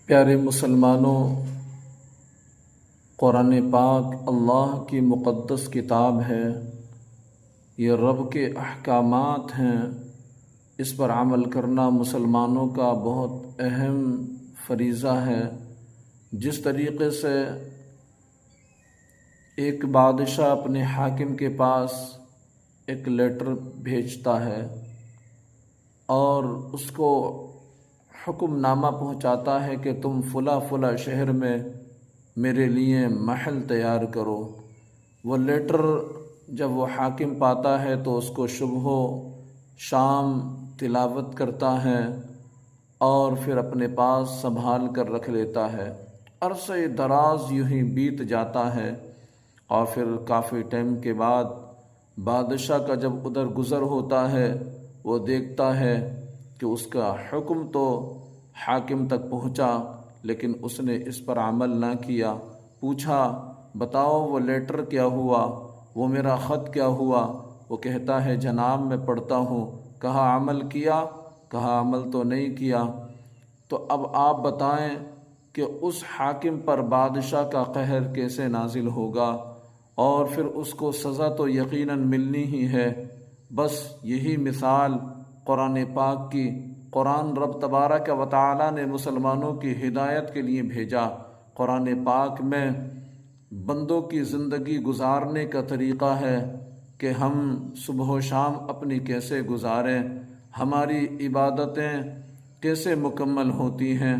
پیارے مسلمانوں، قرآن پاک اللہ کی مقدس کتاب ہے۔ یہ رب کے احکامات ہیں۔ اس پر عمل کرنا مسلمانوں کا بہت اہم فریضہ ہے۔ جس طریقے سے ایک بادشاہ اپنے حاکم کے پاس ایک لیٹر بھیجتا ہے اور اس کو حکم نامہ پہنچاتا ہے کہ تم فلاں فلاں شہر میں میرے لیے محل تیار کرو، وہ لیٹر جب وہ حاکم پاتا ہے تو اس کو صبح و شام تلاوت کرتا ہے اور پھر اپنے پاس سنبھال کر رکھ لیتا ہے۔ عرصہ دراز یوں ہی بیت جاتا ہے اور پھر کافی ٹائم کے بعد بادشاہ کا جب ادھر گزر ہوتا ہے، وہ دیکھتا ہے کہ اس کا حکم تو حاکم تک پہنچا لیکن اس نے اس پر عمل نہ کیا۔ پوچھا، بتاؤ وہ لیٹر کیا ہوا، وہ میرا خط کیا ہوا؟ وہ کہتا ہے جناب میں پڑھتا ہوں۔ کہا عمل کیا؟ کہا عمل تو نہیں کیا۔ تو اب آپ بتائیں کہ اس حاکم پر بادشاہ کا قہر کیسے نازل ہوگا، اور پھر اس کو سزا تو یقیناً ملنی ہی ہے۔ بس یہی مثال قرآن پاک کی۔ قرآن رب تبارک و تعالی نے مسلمانوں کی ہدایت کے لیے بھیجا۔ قرآن پاک میں بندوں کی زندگی گزارنے کا طریقہ ہے کہ ہم صبح و شام اپنی کیسے گزاریں، ہماری عبادتیں کیسے مکمل ہوتی ہیں،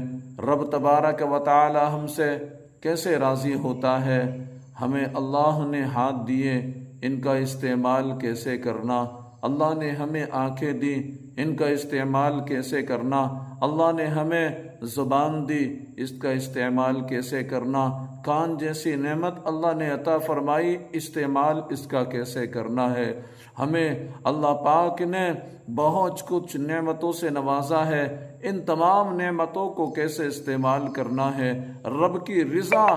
رب تبارک و تعالی ہم سے کیسے راضی ہوتا ہے، ہمیں اللہ نے ہاتھ دیے ان کا استعمال کیسے کرنا، اللہ نے ہمیں آنکھیں دی ان کا استعمال کیسے کرنا، اللہ نے ہمیں زبان دی اس کا استعمال کیسے کرنا، کان جیسی نعمت اللہ نے عطا فرمائی استعمال اس کا کیسے کرنا ہے، ہمیں اللہ پاک نے بہت کچھ نعمتوں سے نوازا ہے، ان تمام نعمتوں کو کیسے استعمال کرنا ہے، رب کی رضا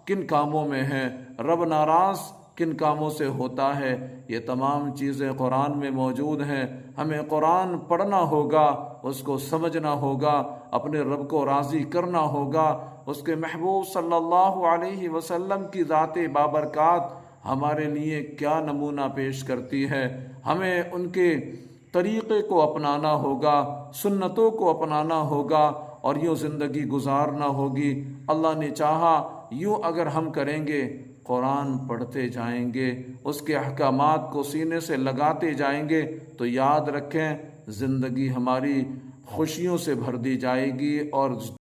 کن کاموں میں ہے، رب ناراض کن کاموں سے ہوتا ہے، یہ تمام چیزیں قرآن میں موجود ہیں۔ ہمیں قرآن پڑھنا ہوگا، اس کو سمجھنا ہوگا، اپنے رب کو راضی کرنا ہوگا، اس کے محبوب صلی اللہ علیہ وسلم کی ذات بابرکات ہمارے لیے کیا نمونہ پیش کرتی ہے، ہمیں ان کے طریقے کو اپنانا ہوگا، سنتوں کو اپنانا ہوگا اور یوں زندگی گزارنا ہوگی۔ اللہ نے چاہا یوں اگر ہم کریں گے، قرآن پڑھتے جائیں گے، اس کے احکامات کو سینے سے لگاتے جائیں گے، تو یاد رکھیں زندگی ہماری خوشیوں سے بھر دی جائے گی اور